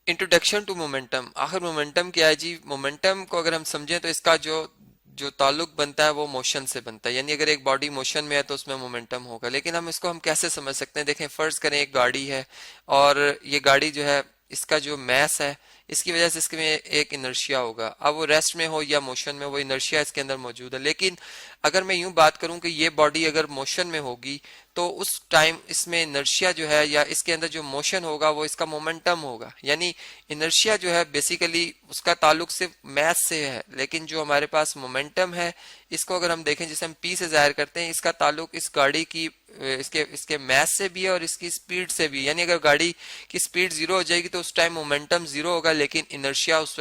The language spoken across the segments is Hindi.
Introduction to momentum. आखिर मोमेंटम क्या है जी? मोमेंटम को अगर हम समझें तो इसका जो जो ताल्लुक बनता है वो मोशन से बनता है, यानी अगर एक बॉडी मोशन में है तो उसमें मोमेंटम होगा। लेकिन हम कैसे समझ सकते हैं? देखें, फर्ज करें एक गाड़ी है और ये गाड़ी जो है, इसका जो मैस है, इसकी वजह से इसके में एक इनर्शिया होगा। अब वो रेस्ट में हो या मोशन में, वो इनर्शिया इसके अंदर मौजूद है। लेकिन अगर मैं यूं बात करूं कि ये बॉडी अगर मोशन में होगी तो उस टाइम इसमें इनर्शिया जो है या इसके अंदर जो मोशन होगा वो इसका मोमेंटम होगा। यानी इनर्शिया जो है बेसिकली उसका ताल्लुक सिर्फ मैथ से है, लेकिन जो हमारे पास मोमेंटम है इसको अगर हम देखें, जिसे हम पी से जाहिर करते हैं, इसका ताल्लुक इस गाड़ी की इसके इसके मैथ से भी है और इसकी स्पीड से भी। यानी अगर गाड़ी की स्पीड जीरो हो जाएगी तो उस टाइम मोमेंटम जीरो होगा, लेकिन इनर्शिया उस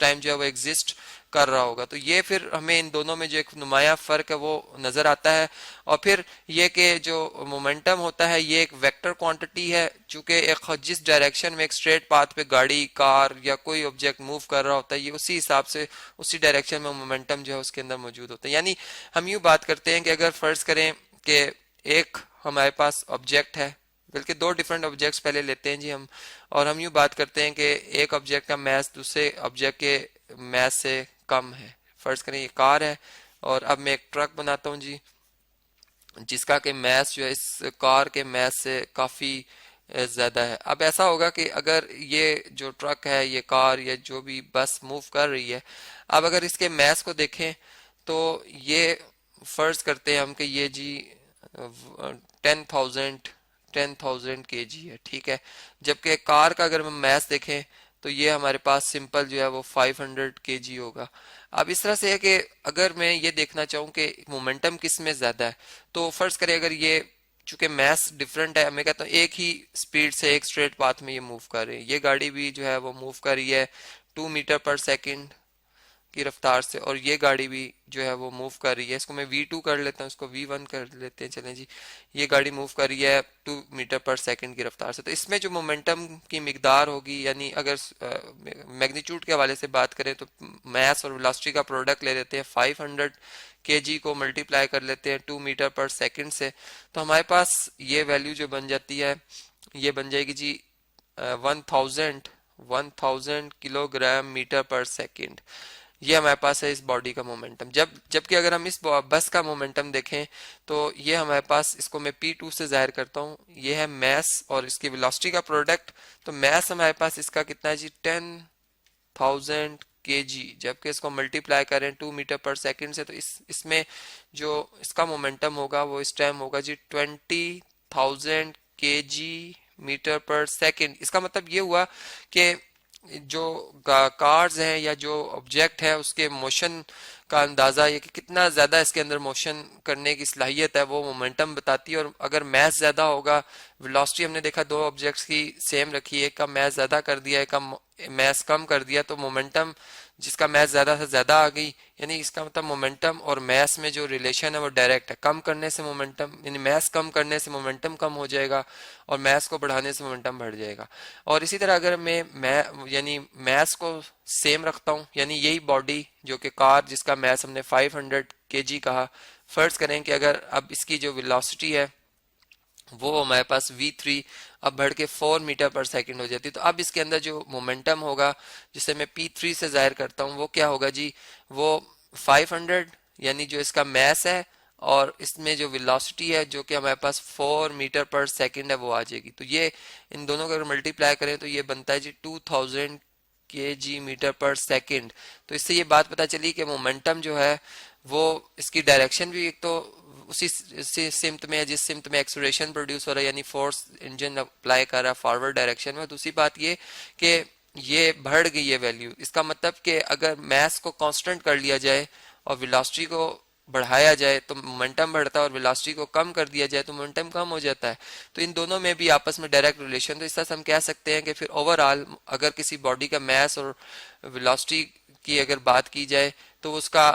टाइम जो है वो एग्जिस्ट कर रहा होगा। तो ये फिर हमें इन दोनों में जो एक नुमाया फर्क है वो नजर आता है। और फिर ये कि जो मोमेंटम होता है ये एक वेक्टर क्वांटिटी है, चूंकि एक जिस डायरेक्शन में एक स्ट्रेट पाथ पे गाड़ी, कार या कोई ऑब्जेक्ट मूव कर रहा होता है, ये उसी हिसाब से उसी डायरेक्शन में मोमेंटम जो है उसके अंदर मौजूद होता है। यानी हम यूं बात करते हैं कि अगर फर्ज करें कि एक हमारे पास ऑब्जेक्ट है, बल्कि दो डिफरेंट ऑब्जेक्ट्स पहले लेते हैं जी हम, और हम यूं बात करते हैं कि एक ऑब्जेक्ट का मैस दूसरे ऑब्जेक्ट के मैस से कम है। फर्ज करें ये कार है और अब मैं एक ट्रक बनाता हूँ जी, जिसका कि मैस जो है इस कार के मैस से काफी ज्यादा है। अब ऐसा होगा कि अगर ये जो ट्रक है, ये कार या जो भी बस मूव कर रही है, अब अगर इसके मैस को देखें तो ये फर्ज करते हैं हम कि ये जी 10,000 केजी है, ठीक है। जबकि कार का अगर हम मैस देखें तो ये हमारे पास सिंपल जो है वो 500 केजी होगा। अब इस तरह से है कि अगर मैं ये देखना चाहूँ कि मोमेंटम किस में ज्यादा है, तो फर्ज करें अगर ये, चूंकि मैस डिफरेंट है, मैं कहता हूँ एक ही स्पीड से एक स्ट्रेट पाथ में ये मूव कर रही है, ये गाड़ी भी जो है वो मूव कर रही है 2 मीटर पर सेकेंड की रफ्तार से, और ये गाड़ी भी जो है वो मूव कर रही है, इसको मैं V2 कर लेता हूँ, इसको V1 कर लेते हैं, चलें जी। ये गाड़ी मूव कर रही है 2 मीटर पर सेकेंड की रफ्तार से। तो इसमें जो मोमेंटम की मिकदार होगी, यानी अगर मैग्नीट्यूड के हवाले से बात करें तो मास और वेलोसिटी का प्रोडक्ट ले लेते हैं, 500 kg को मल्टीप्लाई कर लेते हैं 2 मीटर पर सेकेंड से, तो हमारे पास ये वैल्यू जो बन जाती है, ये बन जाएगी जी 1000 मीटर पर सेकेंड। ये हमारे पास है इस बॉडी का मोमेंटम। जबकि अगर हम इस बस का मोमेंटम देखें तो ये हमारे पास, इसको मैं P2 से जाहिर करता हूँ, ये है मैस और इसकी वेलोसिटी का प्रोडक्ट। तो मैस हमारे पास इसका कितना है जी 10,000 kg, जबकि इसको मल्टीप्लाई करें 2 मीटर पर सेकेंड से, तो इसमें जो इसका मोमेंटम होगा वो इस टाइम होगा जी 20,000 kg मीटर पर सेकेंड। इसका मतलब ये हुआ कि जो कार्स हैं या जो ऑब्जेक्ट है उसके मोशन का अंदाजा, ये कि कितना ज्यादा इसके अंदर मोशन करने की सलाहियत है, वो मोमेंटम बताती है। और अगर मैस ज्यादा होगा, वेलोसिटी हमने देखा दो ऑब्जेक्ट्स की सेम रखी है, एक का मैस ज्यादा कर दिया, एक का मैस कम कर दिया, तो मोमेंटम जिसका मैस ज्यादा से ज्यादा आ गई, यानी इसका मतलब मोमेंटम और मैस में जो रिलेशन है वो डायरेक्ट है। कम करने से मोमेंटम, यानी मैस कम करने से मोमेंटम कम हो जाएगा और मैस को बढ़ाने से मोमेंटम बढ़ जाएगा। और इसी तरह अगर मैं यानी मैस को सेम रखता हूँ, यानी यही बॉडी जो कि कार जिसका मैस हमने 500 kg कहा, फर्ज करें कि अगर अब इसकी जो वेलोसिटी है वो हमारे पास V3 अब बढ़ के 4 मीटर पर सेकेंड हो जाती है, तो अब इसके अंदर जो मोमेंटम होगा जिसे मैं P3 से जाहिर करता हूँ वो क्या होगा जी, वो 500, यानी जो इसका मैस है और इसमें जो वेलोसिटी है जो कि हमारे पास 4 मीटर पर सेकेंड है वो आ जाएगी। तो ये इन दोनों को अगर मल्टीप्लाई करें तो ये बनता है जी 2000 kg मीटर पर सेकेंड। तो इससे ये बात पता चली कि मोमेंटम जो है वो इसकी डायरेक्शन भी एक तो उसी सिम्त में है जिस सिम्त में एक्सलरेशन प्रोड्यूस हो रहा है, यानी फोर्स इंजन अप्लाई कर रहा है फॉरवर्ड डायरेक्शन में। दूसरी बात ये कि ये बढ़ गई है वैल्यू, इसका मतलब कि अगर मैस को कांस्टेंट कर लिया जाए और वेलोसिटी को बढ़ाया जाए तो मोमेंटम बढ़ता है, और वेलोसिटी को कम कर दिया जाए तो मोमेंटम कम हो जाता है। तो इन दोनों में भी आपस में डायरेक्ट रिलेशन। तो इस तरह से हम कह सकते हैं कि फिर ओवरऑल अगर किसी बॉडी का मैस और वेलोसिटी की अगर बात की जाए तो उसका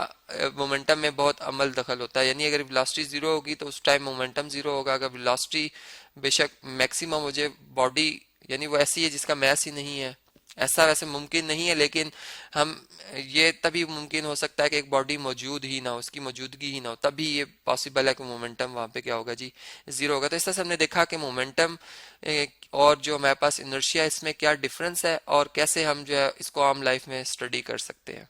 मोमेंटम में बहुत अमल दखल होता है। यानी अगर वेलोसिटी जीरो होगी तो उस टाइम मोमेंटम जीरो होगा। अगर वेलोसिटी बेशक मैक्सिमम हो जाए, बॉडी यानी वो ऐसी है जिसका मैस ही नहीं है, ऐसा वैसे मुमकिन नहीं है, लेकिन हम ये तभी मुमकिन हो सकता है कि एक बॉडी मौजूद ही ना हो, उसकी मौजूदगी ही ना हो, तभी ये पॉसिबल है कि मोमेंटम वहां पे क्या होगा जी, जीरो होगा। तो इस तरह से हमने देखा कि मोमेंटम और जो हमारे पास इनर्शिया, इसमें क्या डिफरेंस है और कैसे हम जो है इसको आम लाइफ में स्टडी कर सकते हैं।